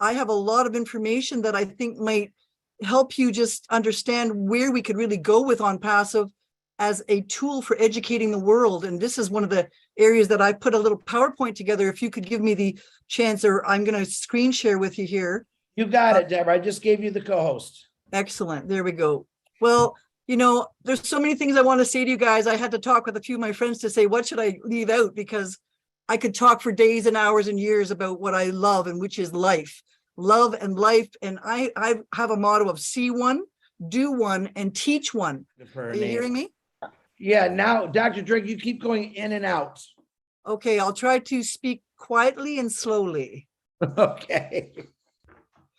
I have a lot of information that I think might help you just understand where we could really go with Onpassive as a tool for educating the world. And this is one of the areas that I put a little PowerPoint together. If you could give me the chance, or I'm going to screen share with you here. You got it, Deborah. I just gave you the co-host. Excellent. There we go. Well, you know, there's so many things I want to say to you guys. I had to talk with a few of my friends to say, what should I leave out? Because I could talk for days and hours and years about what I love, and which is life, love and life. And I have a motto of see one, do one, and teach one. Are you hearing me? Yeah. Now, Dr. Drake, you keep going in and out. Okay. I'll try to speak quietly and slowly. Okay.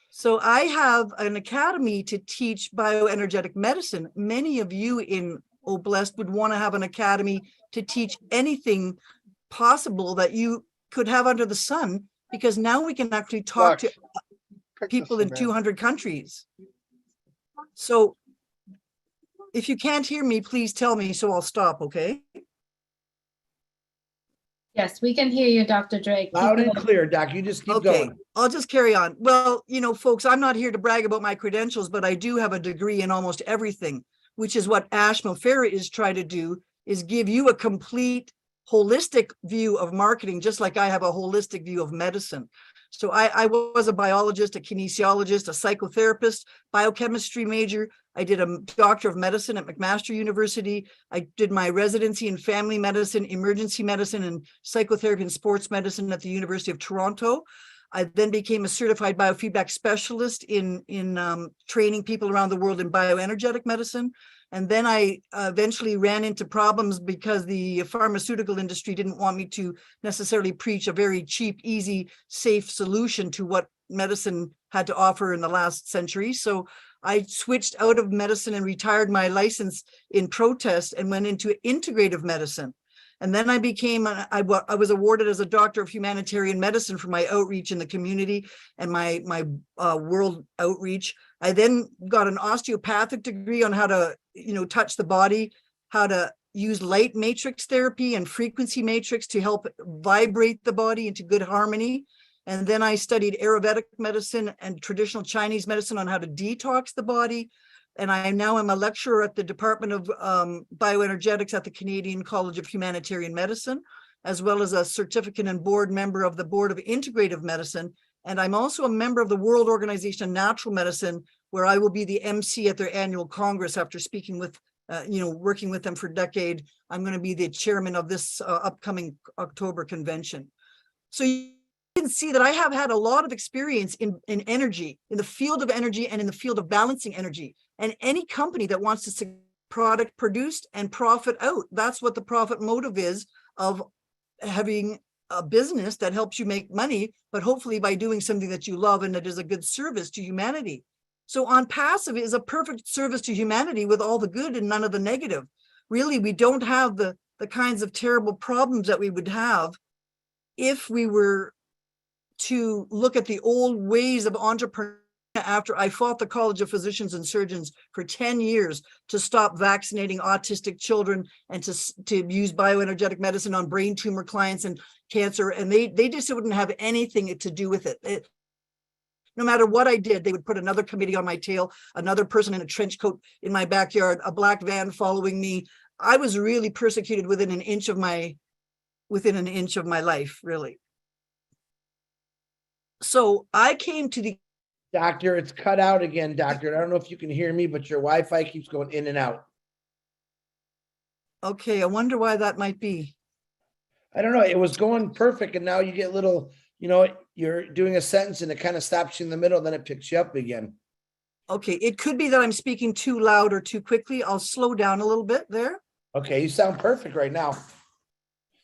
So I have an academy to teach bioenergetic medicine. Many of you in Oblast would want to have an academy to teach anything possible that you could have under the sun, because now we can actually talk to people in 200 countries. So if you can't hear me, please tell me so I'll stop, okay? Yes, we can hear you, Dr. Drake. Loud and clear, Doc. You just keep going. I'll just carry on. Well, you know, folks, I'm not here to brag about my credentials, but I do have a degree in almost everything, which is what Ash Mofera is trying to do, is give you a complete holistic view of marketing, just like I have a holistic view of medicine. So I was a biologist, a kinesiologist, a psychotherapist, biochemistry major. I did a doctor of medicine at McMaster University. I did my residency in family medicine, emergency medicine, and psychotherapy and sports medicine at the University of Toronto. I then became a certified biofeedback specialist in training people around the world in bioenergetic medicine. And then I eventually ran into problems because the pharmaceutical industry didn't want me to necessarily preach a very cheap, easy, safe solution to what medicine had to offer in the last century. So I switched out of medicine and retired my license in protest and went into integrative medicine. And then I became, I was awarded as a doctor of humanitarian medicine for my outreach in the community and my world outreach. I then got an osteopathic degree on how to, you know, touch the body, how to use light matrix therapy and frequency matrix to help vibrate the body into good harmony. And then I studied Ayurvedic medicine and traditional Chinese medicine on how to detox the body. And I now am a lecturer at the Department of Bioenergetics at the Canadian College of Humanitarian Medicine, as well as a certificate and board member of the Board of Integrative Medicine. And I'm also a member of the World Organization of Natural Medicine, where I will be the MC at their annual Congress after speaking with, working with them for a decade. I'm going to be the chairman of this upcoming October convention. So you can see that I have had a lot of experience in energy, in the field of energy and in the field of balancing energy. And any company that wants to see product produced and profit out, that's what the profit motive is of having a business that helps you make money, but hopefully by doing something that you love and that is a good service to humanity. So Onpassive is a perfect service to humanity with all the good and none of the negative. Really, we don't have the kinds of terrible problems that we would have if we were to look at the old ways of entrepreneurship. After I fought the College of Physicians and Surgeons for 10 years to stop vaccinating autistic children and to use bioenergetic medicine on brain tumor clients and cancer, and they just wouldn't have anything to do with it. No matter what I did, they would put another committee on my tail, another person in a trench coat in my backyard, a black van following me. I was really persecuted within an inch of my life, really. So I came to the Doctor, it's cut out again, Doctor. I don't know if you can hear me, but your Wi-Fi keeps going in and out. Okay, I wonder why that might be. I don't know. It was going perfect, and now you get little, you're doing a sentence and it kind of stops you in the middle, then it picks you up again. Okay, it could be that I'm speaking too loud or too quickly. I'll slow down a little bit there. Okay, you sound perfect right now.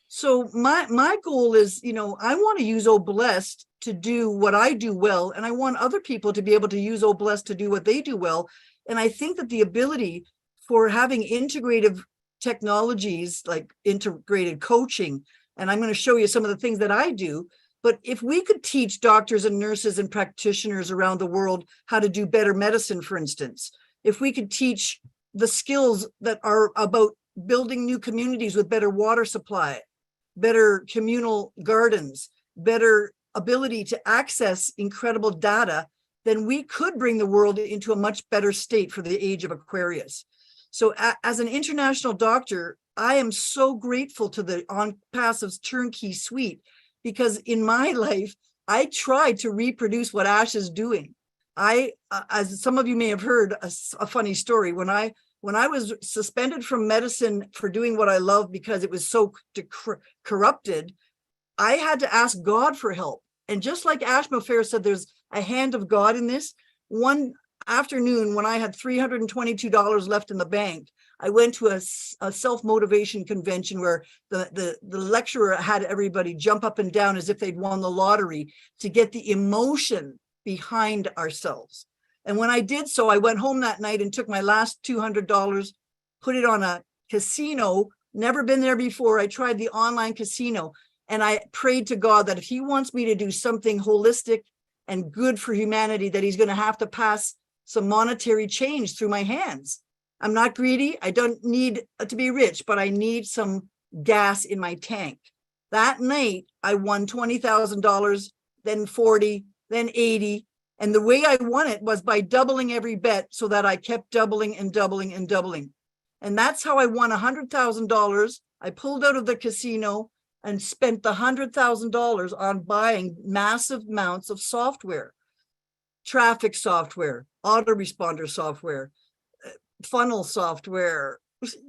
So my goal is, I want to use Oblast to do what I do well, and I want other people to be able to use Oblast to do what they do well. And I think that the ability for having integrative technologies like integrated coaching, and I'm going to show you some of the things that I do, but if we could teach doctors and nurses and practitioners around the world how to do better medicine, for instance, if we could teach the skills that are about building new communities with better water supply, better communal gardens, better ability to access incredible data, then we could bring the world into a much better state for the age of Aquarius. So as an international doctor, I am so grateful to the Onpassive's turnkey suite, because in my life, I tried to reproduce what Ash is doing. As some of you may have heard, a funny story. When I was suspended from medicine for doing what I love because it was so corrupted, I had to ask God for help. And just like Ash Mofair said, there's a hand of God in this. One afternoon, when I had $322 left in the bank, I went to a self-motivation convention where the lecturer had everybody jump up and down as if they'd won the lottery to get the emotion behind ourselves. And when I did so, I went home that night and took my last $200, put it on a casino, never been there before. I tried the online casino, and I prayed to God that if he wants me to do something holistic and good for humanity, that he's going to have to pass some monetary change through my hands. I'm not greedy. I don't need to be rich, but I need some gas in my tank. That night, I won $20,000, then 40, then 80. And the way I won it was by doubling every bet so that I kept doubling and doubling and doubling. And that's how I won $100,000. I pulled out of the casino and spent the $100,000 on buying massive amounts of software, traffic software, autoresponder software, funnel software,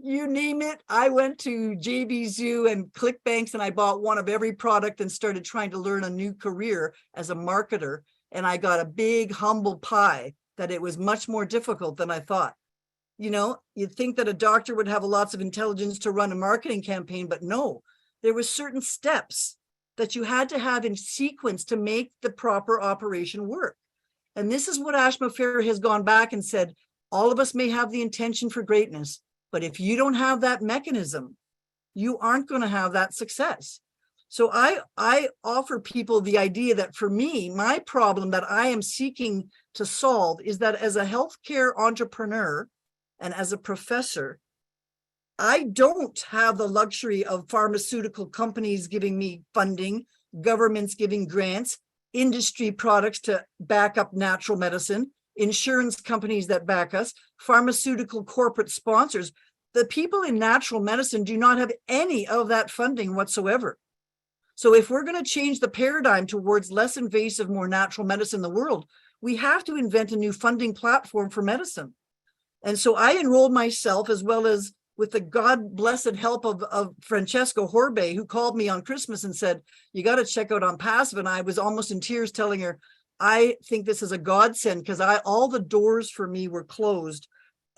you name it. I went to JB Zoo and ClickBanks and I bought one of every product and started trying to learn a new career as a marketer. And I got a big humble pie that it was much more difficult than I thought. You know, you'd think that a doctor would have lots of intelligence to run a marketing campaign, but no, there were certain steps that you had to have in sequence to make the proper operation work. And this is what Ash Mofair has gone back and said, all of us may have the intention for greatness, but if you don't have that mechanism, you aren't going to have that success. So I offer people the idea that for me, my problem that I am seeking to solve is that as a healthcare entrepreneur and as a professor, I don't have the luxury of pharmaceutical companies giving me funding, governments giving grants, industry products to back up natural medicine, insurance companies that back us, pharmaceutical corporate sponsors. The people in natural medicine do not have any of that funding whatsoever. So if we're going to change the paradigm towards less invasive, more natural medicine in the world, we have to invent a new funding platform for medicine. And so I enrolled myself, as well as with the God blessed help of Francesco Horbe, who called me on Christmas and said, you got to check out Onpassive. And I was almost in tears telling her, I think this is a godsend, because all the doors for me were closed.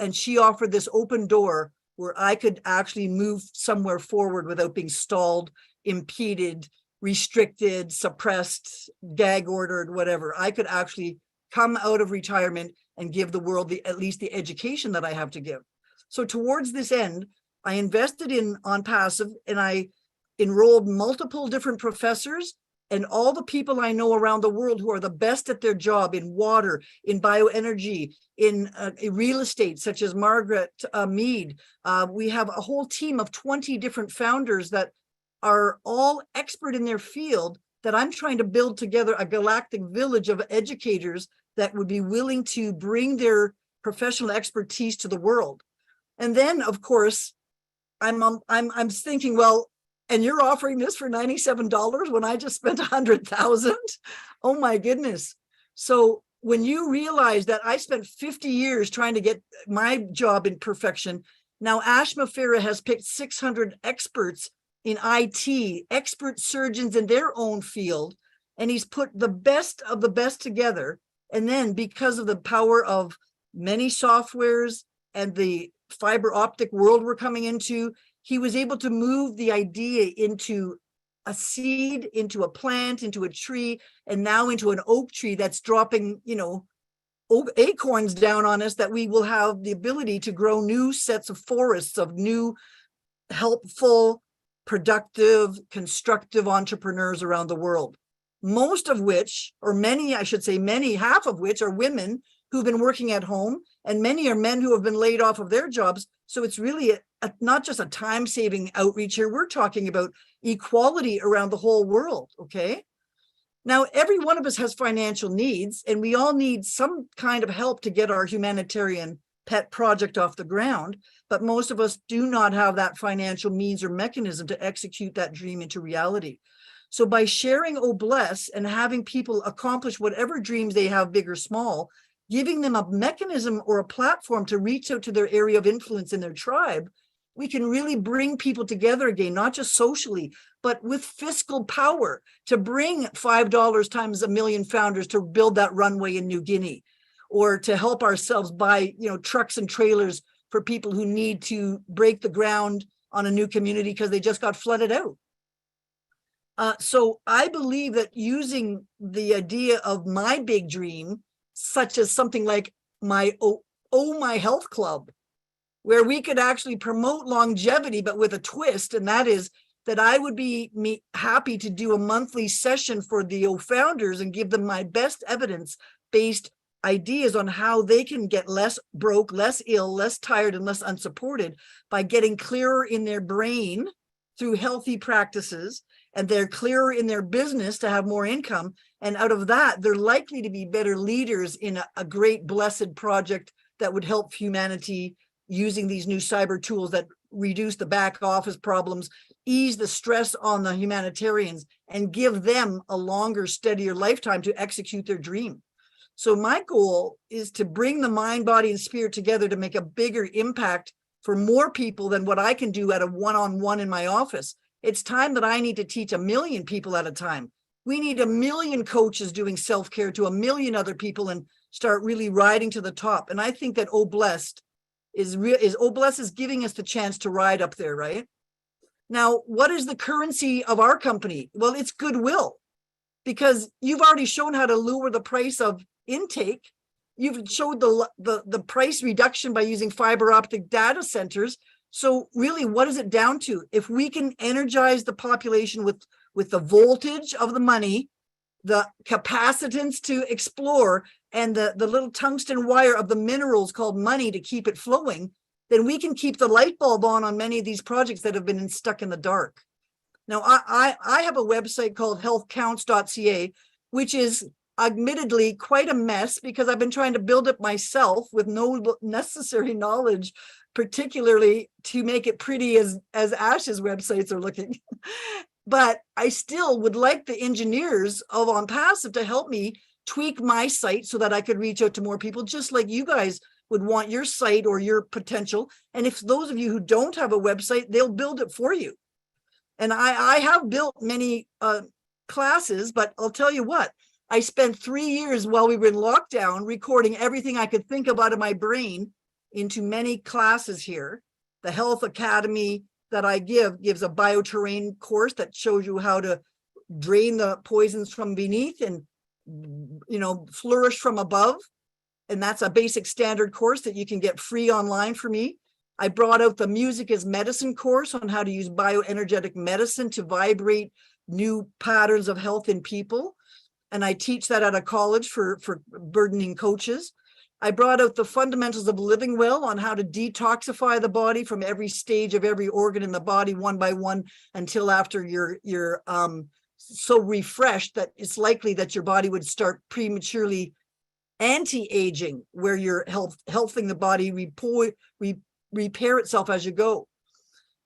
And she offered this open door where I could actually move somewhere forward without being stalled, impeded, restricted, suppressed, gag ordered, whatever. I could actually come out of retirement and give the world at least the education that I have to give. So towards this end, I invested in Onpassive and I enrolled multiple different professors and all the people I know around the world who are the best at their job in water, in bioenergy, in real estate, such as Margaret Mead. We have a whole team of 20 different founders that are all expert in their field, that I'm trying to build together a galactic village of educators that would be willing to bring their professional expertise to the world. And then, of course, I'm thinking, well, and you're offering this for $97 when I just spent $100,000? Oh my goodness. So when you realize that I spent 50 years trying to get my job in perfection, now Ash Mofair has picked 600 experts in IT, expert surgeons in their own field, and he's put the best of the best together. And then because of the power of many softwares and the fiber optic world we're coming into, he was able to move the idea into a seed, into a plant, into a tree, and now into an oak tree that's dropping, acorns down on us, that we will have the ability to grow new sets of forests of new, helpful, productive, constructive entrepreneurs around the world. Most of which, or many, I should say many, half of which are women who've been working at home, and many are men who have been laid off of their jobs. So it's really not just a time-saving outreach here. We're talking about equality around the whole world, okay? Now, every one of us has financial needs, and we all need some kind of help to get our humanitarian pet project off the ground, but most of us do not have that financial means or mechanism to execute that dream into reality. So by sharing Oh Bless and having people accomplish whatever dreams they have, big or small, giving them a mechanism or a platform to reach out to their area of influence in their tribe, we can really bring people together again, not just socially, but with fiscal power to bring $5 times a million founders to build that runway in New Guinea, or to help ourselves buy, trucks and trailers for people who need to break the ground on a new community because they just got flooded out. So I believe that using the idea of my big dream, such as something like my My Health Club, where we could actually promote longevity, but with a twist, and that is that I would be happy to do a monthly session for the founders and give them my best evidence-based ideas on how they can get less broke, less ill, less tired, and less unsupported by getting clearer in their brain through healthy practices, and they're clearer in their business to have more income. And out of that, they're likely to be better leaders in a great blessed project that would help humanity using these new cyber tools that reduce the back office problems, ease the stress on the humanitarians, and give them a longer, steadier lifetime to execute their dream. So my goal is to bring the mind, body, and spirit together to make a bigger impact for more people than what I can do at a one-on-one in my office. It's time that I need to teach 1 million people at a time. We need 1 million coaches doing self-care to 1 million other people and start really riding to the top. And I think that Oh Blessed is giving us the chance to ride up there, right? Now, what is the currency of our company? Well, it's goodwill, because you've already shown how to lower the price of intake. You've showed the price reduction by using fiber optic data centers. So really, what is it down to? If we can energize the population with the voltage of the money, the capacitance to explore, and the little tungsten wire of the minerals called money to keep it flowing, then we can keep the light bulb on many of these projects that have been stuck in the dark. Now, I have a website called healthcounts.ca, which is admittedly quite a mess because I've been trying to build it myself with no necessary knowledge, particularly to make it pretty as Ash's websites are looking. But I still would like the engineers of Onpassive to help me tweak my site so that I could reach out to more people, just like you guys would want your site or your potential. And if those of you who don't have a website, they'll build it for you. And I have built many classes, but I'll tell you what, I spent 3 years while we were in lockdown recording everything I could think of out of my brain into many classes here. The Health Academy that I gives a bioterrain course that shows you how to drain the poisons from beneath and, flourish from above. And that's a basic standard course that you can get free online for me. I brought out the Music is Medicine course on how to use bioenergetic medicine to vibrate new patterns of health in people. And I teach that at a college for burdening coaches. I brought out the Fundamentals of Living Well on how to detoxify the body from every stage of every organ in the body one by one until after you're so refreshed that it's likely that your body would start prematurely anti-aging, where you're helping the body repair itself as you go.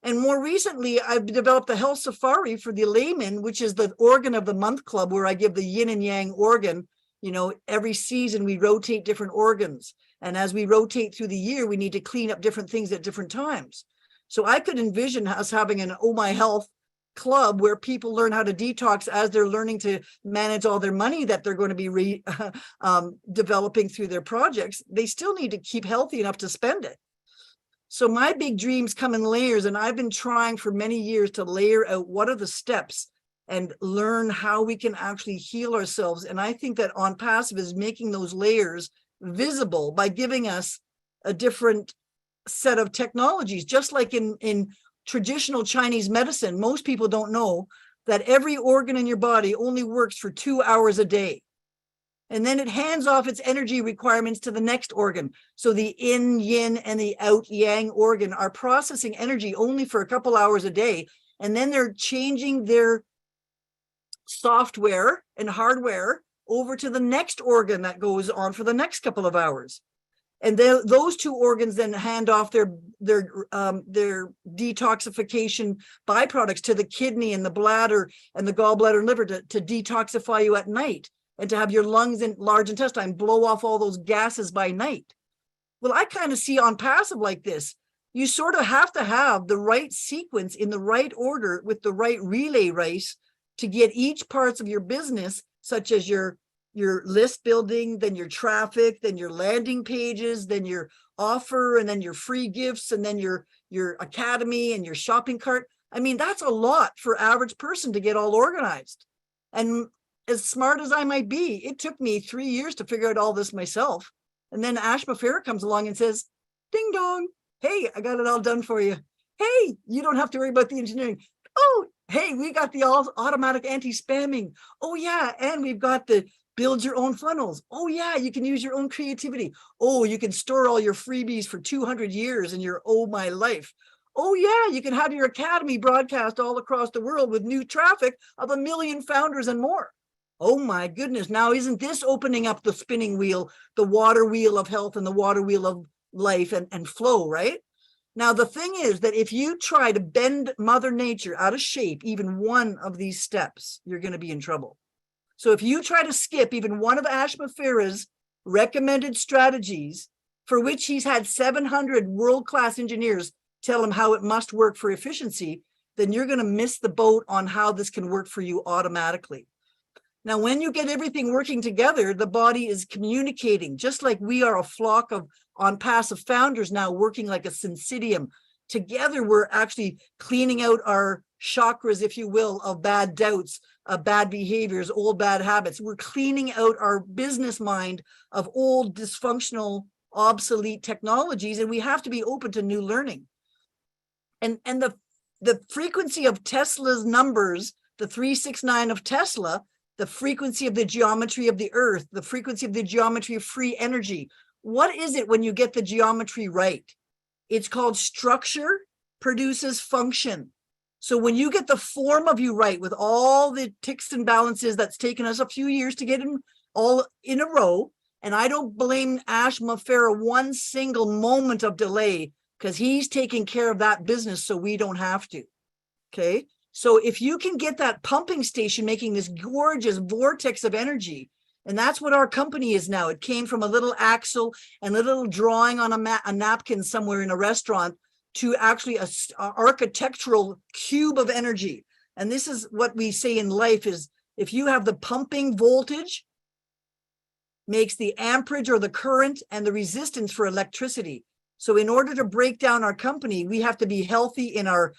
And more recently, I've developed the Health Safari for the layman, which is the Organ of the Month Club, where I give the yin and yang organ. Every season we rotate different organs. And as we rotate through the year, we need to clean up different things at different times. So I could envision us having an Oh My Health club where people learn how to detox as they're learning to manage all their money that they're going to be developing through their projects. They still need to keep healthy enough to spend it. So my big dreams come in layers, and I've been trying for many years to layer out what are the steps and learn how we can actually heal ourselves. And I think that Onpassive is making those layers visible by giving us a different set of technologies. Just like in traditional Chinese medicine, most people don't know that every organ in your body only works for 2 hours a day. And then it hands off its energy requirements to the next organ. So the in yin and the out yang organ are processing energy only for a couple hours a day. And then they're changing their software and hardware over to the next organ that goes on for the next couple of hours. And then those two organs then hand off their detoxification byproducts to the kidney and the bladder and the gallbladder and liver to detoxify you at night, and to have your lungs and large intestine blow off all those gases by night. Well, I kind of see Onpassive like this. You sort of have to have the right sequence in the right order with the right relay race to get each parts of your business, such as your list building, then your traffic, then your landing pages, then your offer, and then your free gifts, and then your academy and your shopping cart. I mean, that's a lot for average person to get all organized. And as smart as I might be, it took me 3 years to figure out all this myself. And then Ashma Farah comes along and says, ding dong, hey, I got it all done for you. Hey, you don't have to worry about the engineering. Oh, hey, we got the automatic anti-spamming. Oh yeah, and we've got the build your own funnels. Oh yeah, you can use your own creativity. Oh, you can store all your freebies for 200 years in your Oh My Life. Oh yeah, you can have your academy broadcast all across the world with new traffic of 1 million founders and more. Oh my goodness, now isn't this opening up the spinning wheel, the water wheel of health and the water wheel of life and flow, right? Now, the thing is that if you try to bend Mother Nature out of shape, even one of these steps, you're going to be in trouble. So if you try to skip even one of Ashma Farah's recommended strategies, for which he's had 700 world-class engineers tell him how it must work for efficiency, then you're going to miss the boat on how this can work for you automatically. Now, when you get everything working together, the body is communicating, just like we are a flock of Onpassive founders now working like a syncytium. Together, we're actually cleaning out our chakras, if you will, of bad doubts, bad behaviors, old bad habits. We're cleaning out our business mind of old, dysfunctional, obsolete technologies, and we have to be open to new learning. And the frequency of Tesla's numbers, the 369 of Tesla, the frequency of the geometry of the earth, the frequency of the geometry of free energy. What is it when you get the geometry right? It's called structure produces function. So when you get the form of you right with all the ticks and balances that's taken us a few years to get in all in a row, and I don't blame Ashma Farah one single moment of delay, because he's taking care of that business so we don't have to, okay? So if you can get that pumping station making this gorgeous vortex of energy, and that's what our company is now. It came from a little axle and a little drawing on a napkin somewhere in a restaurant to actually a architectural cube of energy. And this is what we say in life is, if you have the pumping voltage, makes the amperage or the current and the resistance for electricity. So in order to break down our company, we have to be healthy in our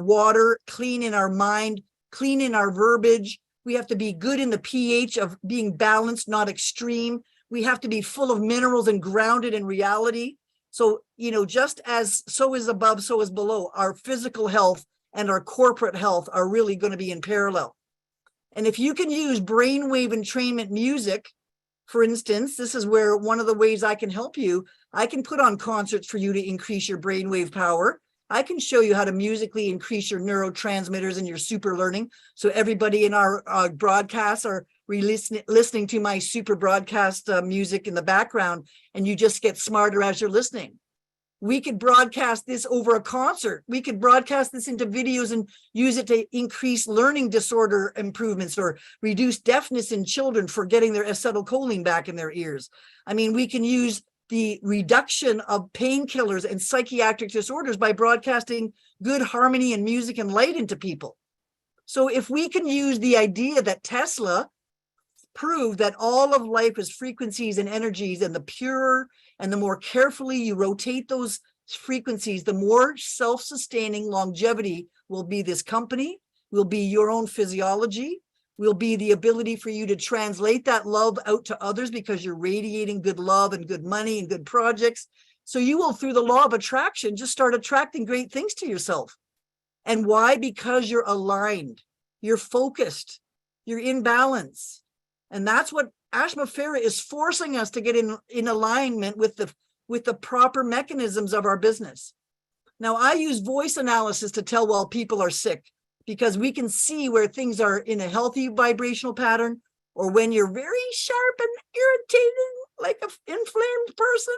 water, clean in our mind, clean in our verbiage. We have to be good in the pH of being balanced, not extreme. We have to be full of minerals and grounded in reality. So, you know, just as so is above, so is below, our physical health and our corporate health are really going to be in parallel. And if you can use brainwave entrainment music, for instance, this is where one of the ways I can help you. I can put on concerts for you to increase your brainwave power. I can show you how to musically increase your neurotransmitters and your super learning. So everybody in our broadcasts are listening to my super broadcast music in the background, and you just get smarter as you're listening. We could broadcast this over a concert. We could broadcast this into videos and use it to increase learning disorder improvements or reduce deafness in children for getting their acetylcholine back in their ears. I mean, we can use the reduction of painkillers and psychiatric disorders by broadcasting good harmony and music and light into people. So if we can use the idea that Tesla proved that all of life is frequencies and energies, and the purer and the more carefully you rotate those frequencies, the more self-sustaining longevity will be this company, will be your own physiology, will be the ability for you to translate that love out to others because you're radiating good love and good money and good projects. So you will, through the law of attraction, just start attracting great things to yourself. And why? Because you're aligned, you're focused, you're in balance. And that's what Ashma Farah is forcing us to get in alignment with the proper mechanisms of our business. Now, I use voice analysis to tell while people are sick. because we can see where things are in a healthy vibrational pattern, or when you're very sharp and irritated, like an inflamed person,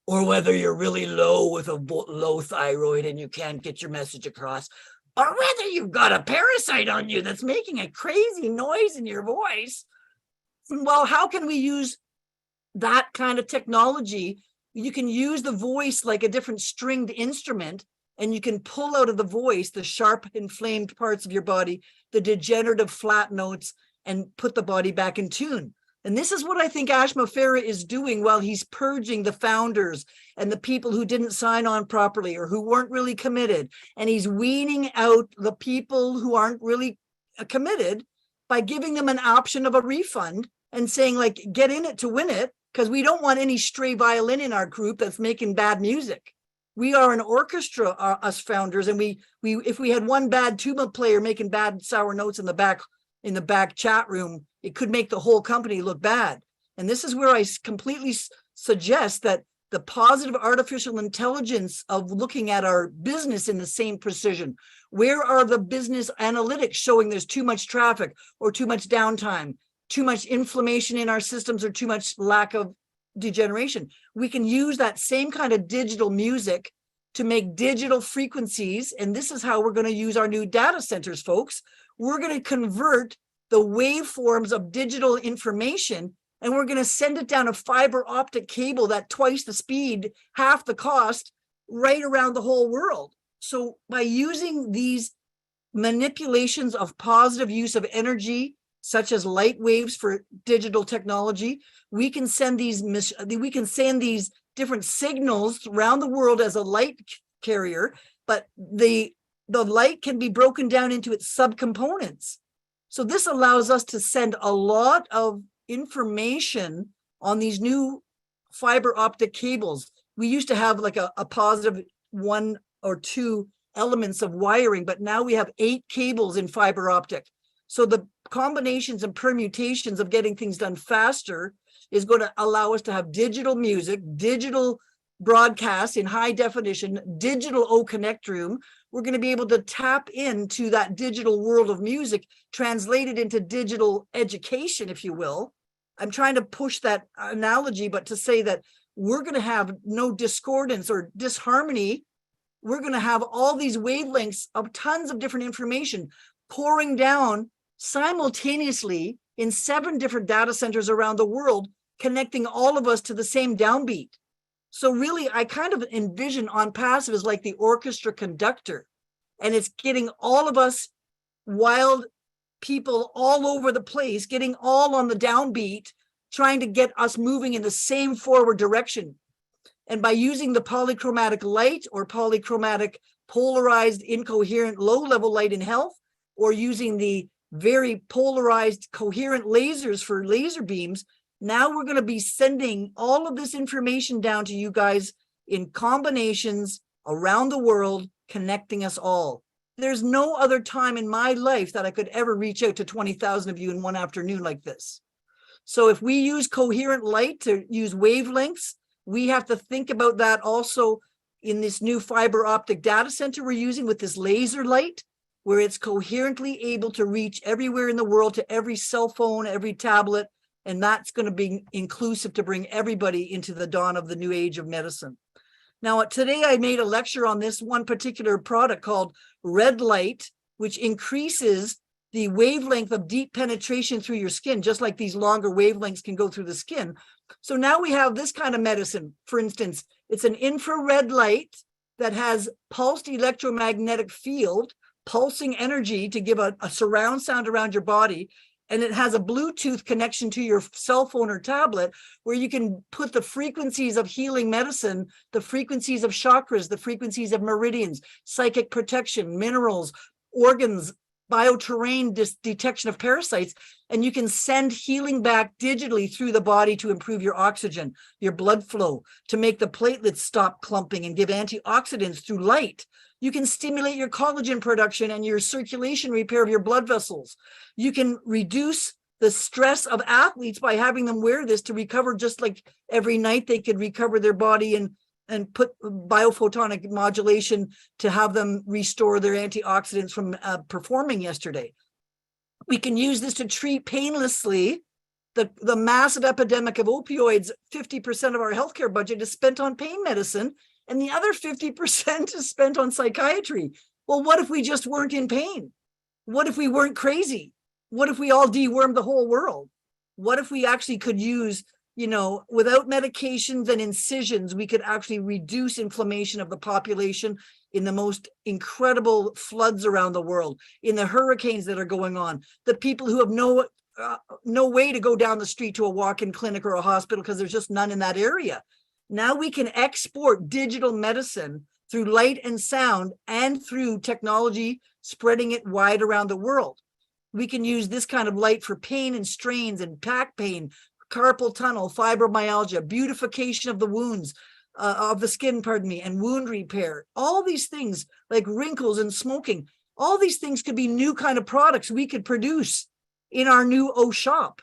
or whether you're really low with a low thyroid and you can't get your message across, or whether you've got a parasite on you that's making a crazy noise in your voice. Well, how can we use that kind of technology? You can use the voice like a different stringed instrument, and you can pull out of the voice the sharp, inflamed parts of your body, the degenerative flat notes, and put the body back in tune. And this is what I think Ashma Farah is doing while he's purging the founders and the people who didn't sign on properly or who weren't really committed. And he's weaning out the people who aren't really committed by giving them an option of a refund and saying, like, get in it to win it, because we don't want any stray violin in our group that's making bad music. We are an orchestra, us founders, and we if we had one bad tuba player making bad sour notes in the back chat room, it could make the whole company look bad. And this is where I completely suggest that the positive artificial intelligence of looking at our business in the same precision. Where are the business analytics showing there's too much traffic or too much downtime, too much inflammation in our systems, or too much lack of degeneration? We can use that same kind of digital music to make digital frequencies. And this is how we're going to use our new data centers, folks. We're going to convert the waveforms of digital information, and we're going to send it down a fiber optic cable that twice the speed, half the cost, right around the whole world. So by using these manipulations of positive use of energy, such as light waves for digital technology, we can send these different signals around the world as a light carrier, but the light can be broken down into its subcomponents. So this allows us to send a lot of information on these new fiber optic cables. We used to have like a positive 1 or 2 elements of wiring, but now we have 8 cables in fiber optic. So the combinations and permutations of getting things done faster is going to allow us to have digital music, digital broadcasts in high definition, digital O-Connect room. We're going to be able to tap into that digital world of music, translated into digital education, if you will. I'm trying to push that analogy, but to say that we're going to have no discordance or disharmony. We're going to have all these wavelengths of tons of different information pouring down simultaneously in 7 different data centers around the world, connecting all of us to the same downbeat. So really, I kind of envision Onpassive as like the orchestra conductor, and it's getting all of us wild people all over the place, getting all on the downbeat, trying to get us moving in the same forward direction. And by using the polychromatic light or polychromatic polarized incoherent low-level light in health, or using the very polarized coherent lasers for laser beams, now we're going to be sending all of this information down to you guys in combinations around the world, connecting us all. There's no other time in my life that I could ever reach out to 20,000 of you in one afternoon like this. So if we use coherent light to use wavelengths, we have to think about that also in this new fiber optic data center we're using with this laser light, where it's coherently able to reach everywhere in the world, to every cell phone, every tablet. And that's going to be inclusive to bring everybody into the dawn of the new age of medicine. Now, today I made a lecture on this one particular product called Red Light, which increases the wavelength of deep penetration through your skin, just like these longer wavelengths can go through the skin. So now we have this kind of medicine. For instance, it's an infrared light that has pulsed electromagnetic field, pulsing energy to give a surround sound around your body. And it has a Bluetooth connection to your cell phone or tablet, where you can put the frequencies of healing medicine, the frequencies of chakras, the frequencies of meridians, psychic protection, minerals, organs, bioterrain detection of parasites, and you can send healing back digitally through the body to improve your oxygen, your blood flow, to make the platelets stop clumping and give antioxidants through light. You can stimulate your collagen production and your circulation repair of your blood vessels. You can reduce the stress of athletes by having them wear this to recover, just like every night they could recover their body and and put biophotonic modulation to have them restore their antioxidants from performing yesterday. We can use this to treat painlessly the massive epidemic of opioids. 50% of our healthcare budget is spent on pain medicine, and the other 50% is spent on psychiatry. Well, what if we just weren't in pain? What if we weren't crazy? What if we all dewormed the whole world? What if we actually could use, without medications and incisions, we could actually reduce inflammation of the population in the most incredible floods around the world, in the hurricanes that are going on, the people who have no way to go down the street to a walk-in clinic or a hospital because there's just none in that area. Now we can export digital medicine through light and sound and through technology, spreading it wide around the world. We can use this kind of light for pain and strains and back pain, carpal tunnel, fibromyalgia, beautification of the wounds, of the skin, and wound repair. All these things like wrinkles and smoking, all these things could be new kind of products we could produce in our new O shop.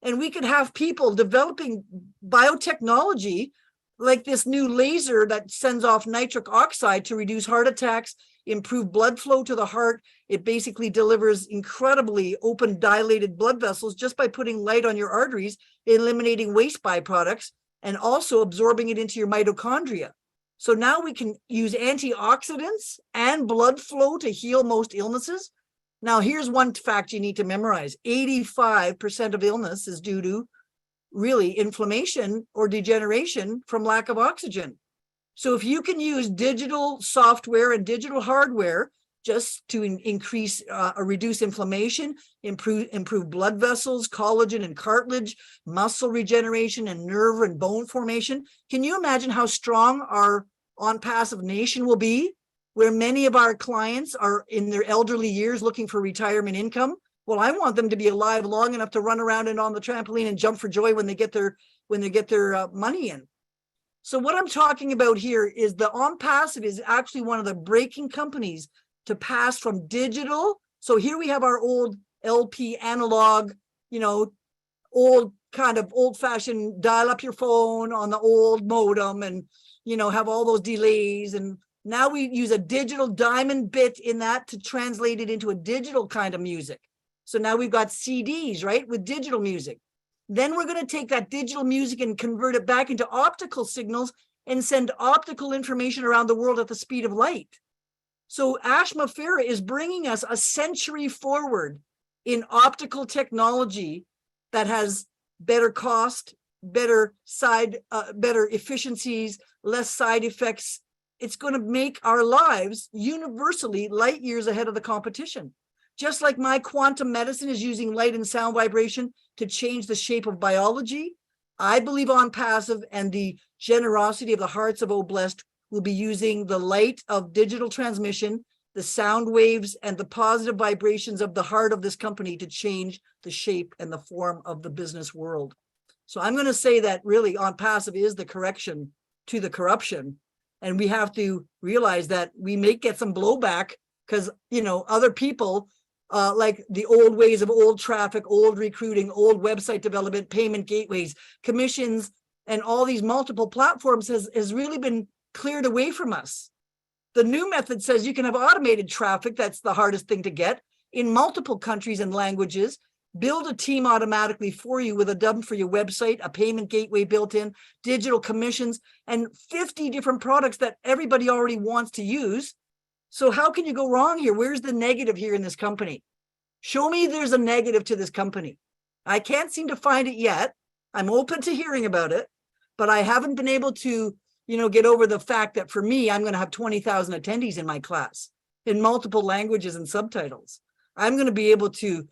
And we could have people developing biotechnology like this new laser that sends off nitric oxide to reduce heart attacks, improve blood flow to the heart. It basically delivers incredibly open, dilated blood vessels just by putting light on your arteries, eliminating waste byproducts, and also absorbing it into your mitochondria. So now we can use antioxidants and blood flow to heal most illnesses. Now, here's one fact you need to memorize. 85% of illness is due to really inflammation or degeneration from lack of oxygen. So if you can use digital software and digital hardware just to increase or reduce inflammation, improve blood vessels, collagen and cartilage, muscle regeneration and nerve and bone formation, can you imagine how strong our Onpassive nation will be, where many of our clients are in their elderly years looking for retirement income? Well, I want them to be alive long enough to run around and on the trampoline and jump for joy when they get their money in. So what I'm talking about here is the Onpassive is actually one of the breaking companies to pass from digital. So here we have our old LP analog, old kind of old-fashioned dial up your phone on the old modem and, have all those delays. And now we use a digital diamond bit in that to translate it into a digital kind of music. So now we've got CDs, right, with digital music. Then we're going to take that digital music and convert it back into optical signals and send optical information around the world at the speed of light. So Ashma Farah is bringing us a century forward in optical technology that has better cost, better efficiencies, less side effects. It's going to make our lives universally light years ahead of the competition. Just like my quantum medicine is using light and sound vibration to change the shape of biology, I believe Onpassive and the generosity of the hearts of O Blessed will be using the light of digital transmission, the sound waves, and the positive vibrations of the heart of this company to change the shape and the form of the business world. So I'm going to say that really Onpassive is the correction to the corruption. And we have to realize that we may get some blowback because, other people like the old ways of old traffic, old recruiting, old website development, payment gateways, commissions, and all these multiple platforms has really been cleared away from us. The new method says you can have automated traffic. That's the hardest thing to get in multiple countries and languages. Build a team automatically for you with a dump for your website, a payment gateway built in, digital commissions, and 50 different products that everybody already wants to use. So how can you go wrong here? Where's the negative here in this company? Show me there's a negative to this company. I can't seem to find it yet. I'm open to hearing about it, but I haven't been able to, get over the fact that for me, I'm going to have 20,000 attendees in my class in multiple languages and subtitles. I'm going to be able to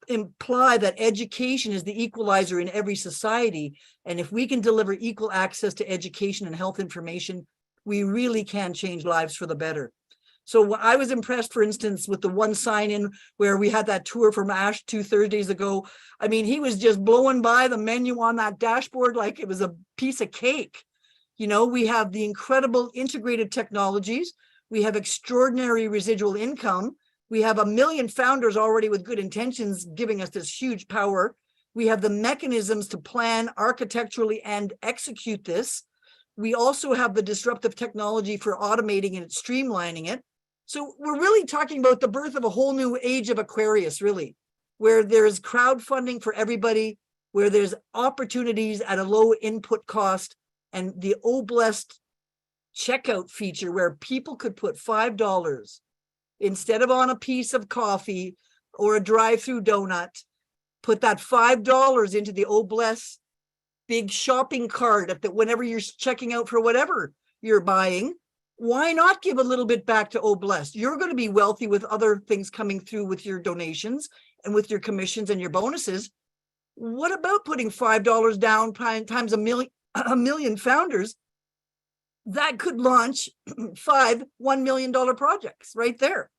imply that education is the equalizer in every society. And if we can deliver equal access to education and health information, we really can change lives for the better. So I was impressed, for instance, with the one sign-in where we had that tour from Ash 2 Thursdays ago. I mean, he was just blowing by the menu on that dashboard like it was a piece of cake. We have the incredible integrated technologies. We have extraordinary residual income. We have 1 million founders already with good intentions giving us this huge power. We have the mechanisms to plan architecturally and execute this. We also have the disruptive technology for automating and streamlining it. So we're really talking about the birth of a whole new age of Aquarius, really, where there's crowdfunding for everybody, where there's opportunities at a low input cost, and the blessed checkout feature where people could put $5 instead of on a piece of coffee or a drive-through donut, put that $5 into the blessed big shopping cart at the, whenever you're checking out for whatever you're buying. Why not give a little bit back to blessed? You're going to be wealthy with other things coming through with your donations and with your commissions and your bonuses. What about putting $5 down times a million founders? That could launch 5 $1 million projects right there.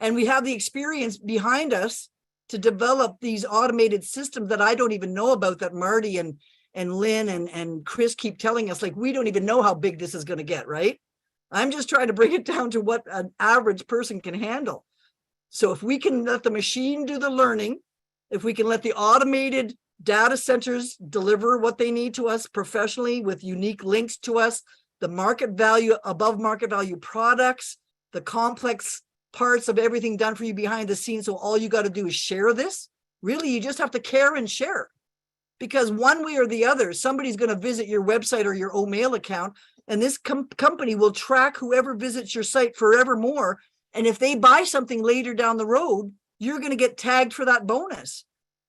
And we have the experience behind us to develop these automated systems that I don't even know about, that Marty and Lynn and Chris keep telling us, like, we don't even know how big this is going to get, right? I'm just trying to bring it down to what an average person can handle. So if we can let the machine do the learning, if we can let the automated data centers deliver what they need to us professionally with unique links to us, the market value, above market value products, the complex parts of everything done for you behind the scenes. So all you got to do is share this. Really, you just have to care and share, because one way or the other, somebody's going to visit your website or your mail account, and this company will track whoever visits your site forevermore. And if they buy something later down the road, you're going to get tagged for that bonus.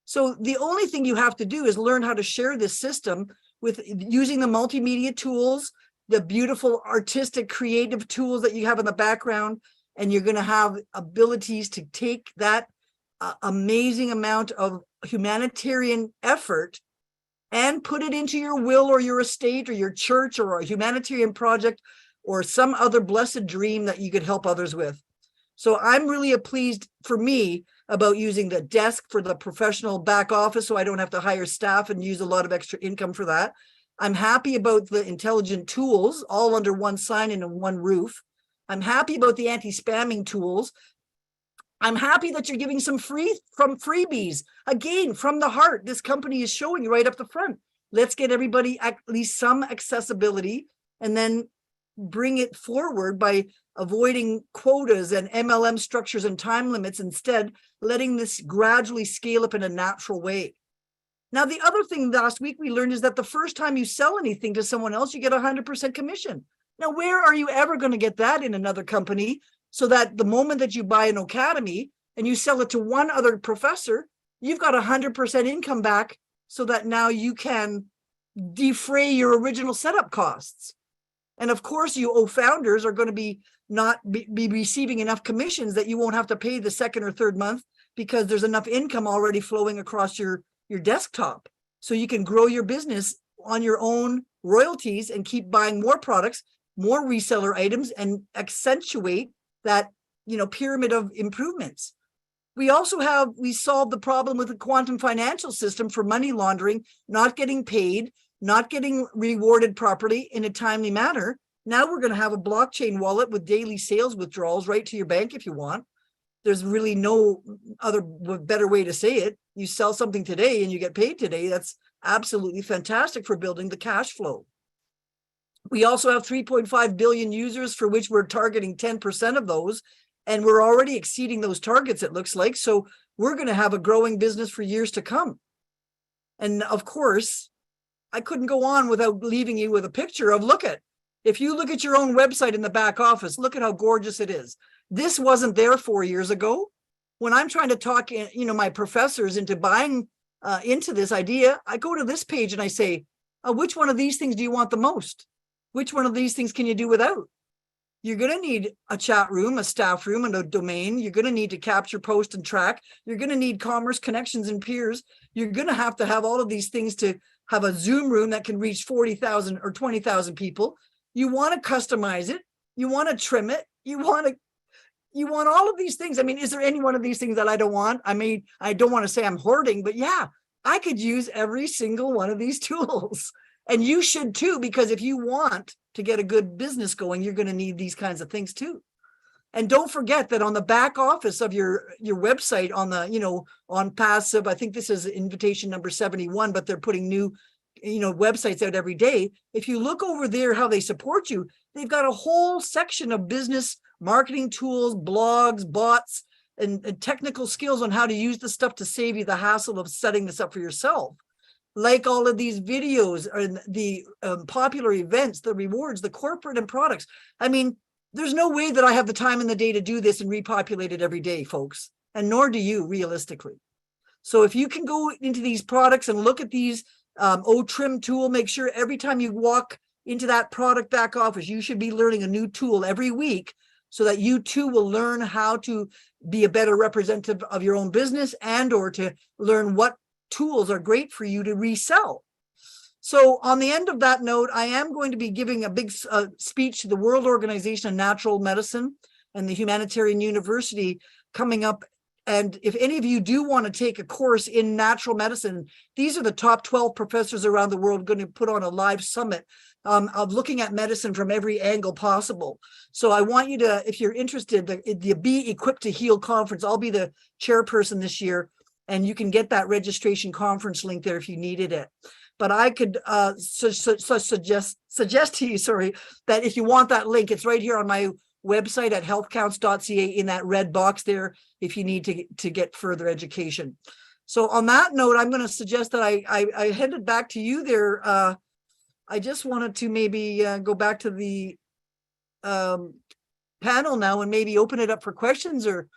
So the only thing you have to do is learn how to share this system with using the multimedia tools, the beautiful artistic creative tools that you have in the background, and you're going to have abilities to take that amazing amount of humanitarian effort and put it into your will or your estate or your church or a humanitarian project or some other blessed dream that you could help others with. So I'm really pleased, for me, about using the desk for the professional back office, so I don't have to hire staff and use a lot of extra income for that. I'm happy about the intelligent tools all under one sign and one roof. I'm happy about the anti-spamming tools. I'm happy that you're giving some freebies. Again, from the heart, this company is showing you right up the front. Let's get everybody at least some accessibility, and then bring it forward by avoiding quotas and MLM structures and time limits, instead letting this gradually scale up in a natural way. Now, the other thing last week we learned is that the first time you sell anything to someone else, you get 100% commission. Now, where are you ever going to get that in another company? So that the moment that you buy an academy and you sell it to one other professor, you've got 100% income back, so that now you can defray your original setup costs. And of course, you founders are going to be not be receiving enough commissions that you won't have to pay the second or third month, because there's enough income already flowing across your desktop. So you can grow your business on your own royalties and keep buying more products, more reseller items, and accentuate that, pyramid of improvements. We solved the problem with the quantum financial system for money laundering, not getting paid, not getting rewarded properly in a timely manner. Now we're going to have a blockchain wallet with daily sales withdrawals right to your bank if you want. There's really no other better way to say it. You sell something today and you get paid today. That's absolutely fantastic for building the cash flow. We also have 3.5 billion users, for which we're targeting 10% of those. And we're already exceeding those targets, it looks like. So we're going to have a growing business for years to come. And of course, I couldn't go on without leaving you with a picture of, if you look at your own website in the back office, look at how gorgeous it is. This wasn't there 4 years ago. When I'm trying to talk, my professors into buying into this idea, I go to this page and I say, which one of these things do you want the most? Which one of these things can you do without? You're going to need a chat room, a staff room, and a domain. You're going to need to capture, post, and track. You're going to need commerce connections and peers. You're going to have all of these things to have a Zoom room that can reach 40,000 or 20,000 people. You want to customize it. You want to trim it. You want all of these things. I mean, is there any one of these things that I don't want? I mean, I don't want to say I'm hoarding, but yeah, I could use every single one of these tools. And you should too, because if you want to get a good business going, you're going to need these kinds of things too. And don't forget that on the back office of your website, on the, Onpassive, I think this is invitation number 71, but they're putting new websites out every day. If you look over there, how they support you, they've got a whole section of business marketing tools, blogs, bots, and technical skills on how to use the stuff to save you the hassle of setting this up for yourself. Like all of these videos and the popular events, the rewards, the corporate and products. I mean, there's no way that I have the time in the day to do this and repopulate it every day, folks. And nor do you, realistically. So if you can go into these products and look at these trim tool, make sure every time you walk into that product back office, you should be learning a new tool every week so that you too will learn how to be a better representative of your own business and or to learn what tools are great for you to resell. So on the end of that note, I am going to be giving a big speech to the World Organization of Natural Medicine and the Humanitarian University coming up. And if any of you do want to take a course in natural medicine, these are the top 12 professors around the world going to put on a live summit of looking at medicine from every angle possible. So I want you to, if you're interested, the Be Equipped to Heal conference, I'll be the chairperson this year, and you can get that registration conference link there if you needed it. But I could suggest to you, that if you want that link, it's right here on my website at healthcounts.ca in that red box there if you need to get further education. So on that note, I'm going to suggest that I hand it back to you there. I just wanted to maybe go back to the panel now and maybe open it up for questions or